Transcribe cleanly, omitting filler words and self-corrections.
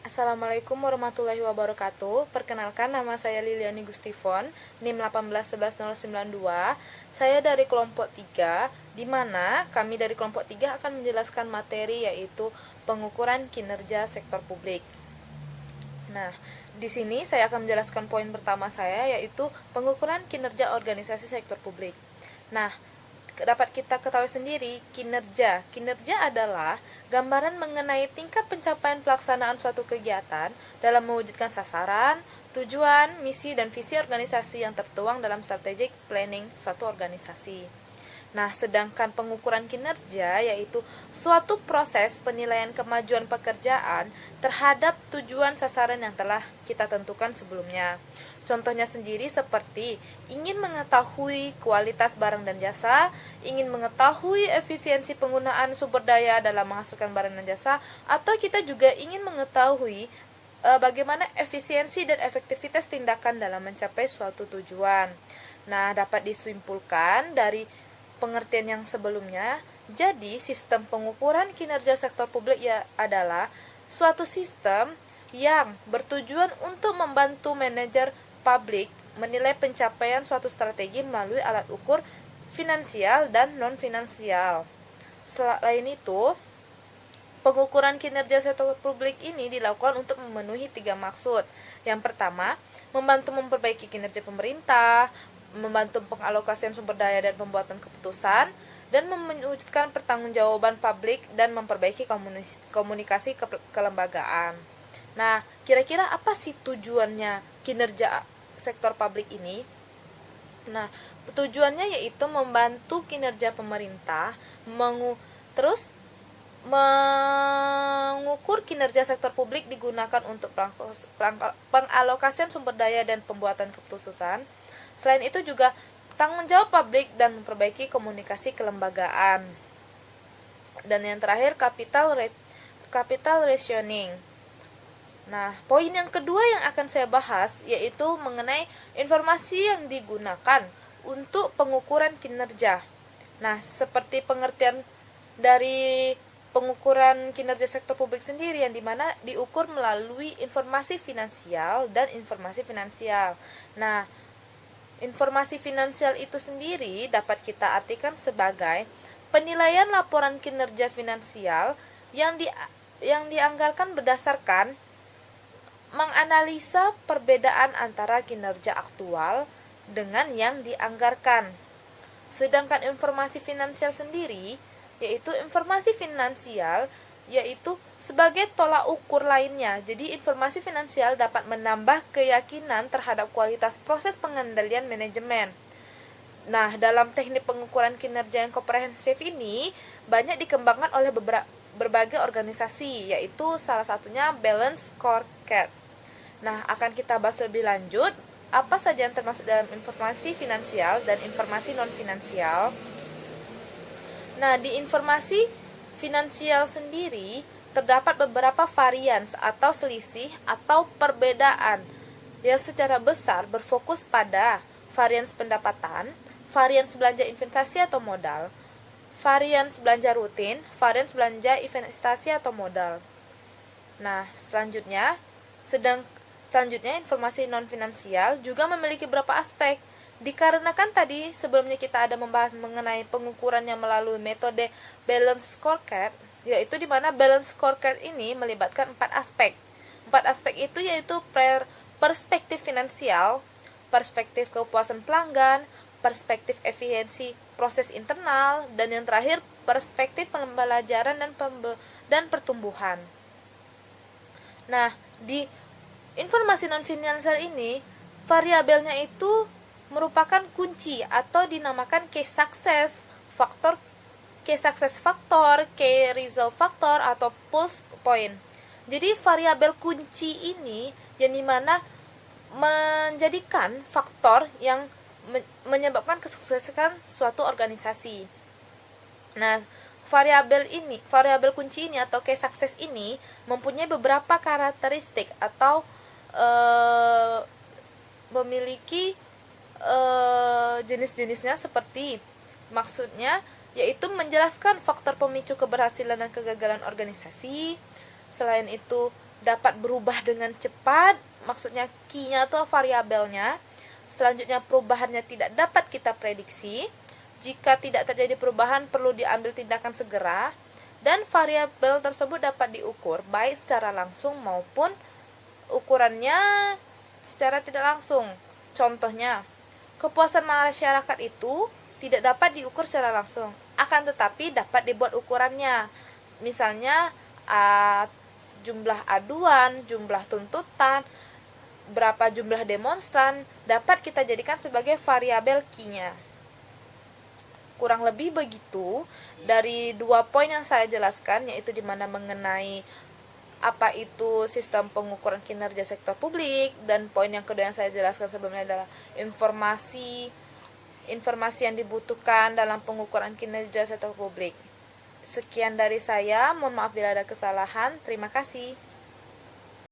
Assalamualaikum warahmatullahi wabarakatuh. Perkenalkan, nama saya Liliani Gustifon, NIM 1811092. Saya dari kelompok 3, di mana kami dari kelompok 3 akan menjelaskan materi yaitu pengukuran kinerja sektor publik. Nah, di sini saya akan menjelaskan poin pertama saya yaitu pengukuran kinerja organisasi sektor publik. Nah, dapat kita ketahui sendiri, kinerja adalah gambaran mengenai tingkat pencapaian pelaksanaan suatu kegiatan dalam mewujudkan sasaran, tujuan, misi, dan visi organisasi yang tertuang dalam strategic planning suatu organisasi. Nah, sedangkan pengukuran kinerja yaitu suatu proses penilaian kemajuan pekerjaan terhadap tujuan sasaran yang telah kita tentukan sebelumnya. Contohnya sendiri seperti ingin mengetahui kualitas barang dan jasa, ingin mengetahui efisiensi penggunaan sumber daya dalam menghasilkan barang dan jasa, atau kita juga ingin mengetahui bagaimana efisiensi dan efektivitas tindakan dalam mencapai suatu tujuan. Nah, dapat disimpulkan dari pengertian yang sebelumnya, jadi sistem pengukuran kinerja sektor publik adalah suatu sistem yang bertujuan untuk membantu manajer publik menilai pencapaian suatu strategi melalui alat ukur finansial dan non-finansial. Selain itu, pengukuran kinerja sektor publik ini dilakukan untuk memenuhi 3 maksud. Yang pertama, membantu memperbaiki kinerja pemerintah, membantu pengalokasian sumber daya dan pembuatan keputusan, dan mewujudkan pertanggungjawaban publik dan memperbaiki komunikasi kelembagaan. Nah, kira-kira apa sih tujuannya kinerja sektor publik ini? Nah, tujuannya yaitu membantu kinerja pemerintah, terus mengukur kinerja sektor publik digunakan untuk pengalokasian sumber daya dan pembuatan keputusan. Selain itu juga tanggung jawab publik dan memperbaiki komunikasi kelembagaan. Dan yang terakhir capital rationing. Nah, poin yang kedua yang akan saya bahas yaitu mengenai informasi yang digunakan untuk pengukuran kinerja. Nah, seperti pengertian dari pengukuran kinerja sektor publik sendiri yang dimana diukur melalui informasi finansial dan informasi finansial. Nah, informasi finansial itu sendiri dapat kita artikan sebagai penilaian laporan kinerja finansial yang dianggarkan berdasarkan menganalisa perbedaan antara kinerja aktual dengan yang dianggarkan. Sedangkan informasi finansial sendiri yaitu informasi finansial yaitu sebagai tolak ukur lainnya. Jadi informasi finansial dapat menambah keyakinan terhadap kualitas proses pengendalian manajemen. Nah, dalam teknik pengukuran kinerja yang komprehensif ini banyak dikembangkan oleh berbagai organisasi, yaitu salah satunya Balance Scorecard. Nah, akan kita bahas lebih lanjut apa saja yang termasuk dalam informasi finansial dan informasi non-finansial. Nah, di informasi finansial sendiri terdapat beberapa varians atau selisih atau perbedaan yang secara besar berfokus pada varians pendapatan, varians belanja investasi atau modal, varians belanja rutin, varians belanja investasi atau modal. Nah, selanjutnya informasi non-finansial juga memiliki beberapa aspek. Dikarenakan tadi sebelumnya kita ada membahas mengenai pengukurannya melalui metode Balance Scorecard, yaitu di mana Balance Scorecard ini melibatkan 4 aspek. 4 aspek itu yaitu perspektif finansial, perspektif kepuasan pelanggan, perspektif efisiensi proses internal, dan yang terakhir perspektif pembelajaran dan pertumbuhan. Nah, di informasi non-finansial ini variabelnya itu merupakan kunci atau dinamakan key success factor, key result factor atau pulse point. Jadi variabel kunci ini yang dimana menjadikan faktor yang menyebabkan kesuksesan suatu organisasi. Nah, variabel kunci ini atau key success ini mempunyai beberapa karakteristik atau memiliki jenis-jenisnya seperti maksudnya yaitu menjelaskan faktor pemicu keberhasilan dan kegagalan organisasi. Selain itu dapat berubah dengan cepat, maksudnya key-nya atau variabelnya. Selanjutnya perubahannya tidak dapat kita prediksi. Jika tidak terjadi perubahan perlu diambil tindakan segera. Dan variabel tersebut dapat diukur baik secara langsung maupun ukurannya secara tidak langsung. Contohnya, kepuasan masyarakat itu tidak dapat diukur secara langsung, akan tetapi dapat dibuat ukurannya. Misalnya jumlah aduan, jumlah tuntutan, berapa jumlah demonstran dapat kita jadikan sebagai variabel key-nya. Kurang lebih begitu dari 2 poin yang saya jelaskan, yaitu di mana mengenai apa itu sistem pengukuran kinerja sektor publik, dan poin yang kedua yang saya jelaskan sebelumnya adalah informasi yang dibutuhkan dalam pengukuran kinerja sektor publik. Sekian dari saya, mohon maaf bila ada kesalahan. Terima kasih.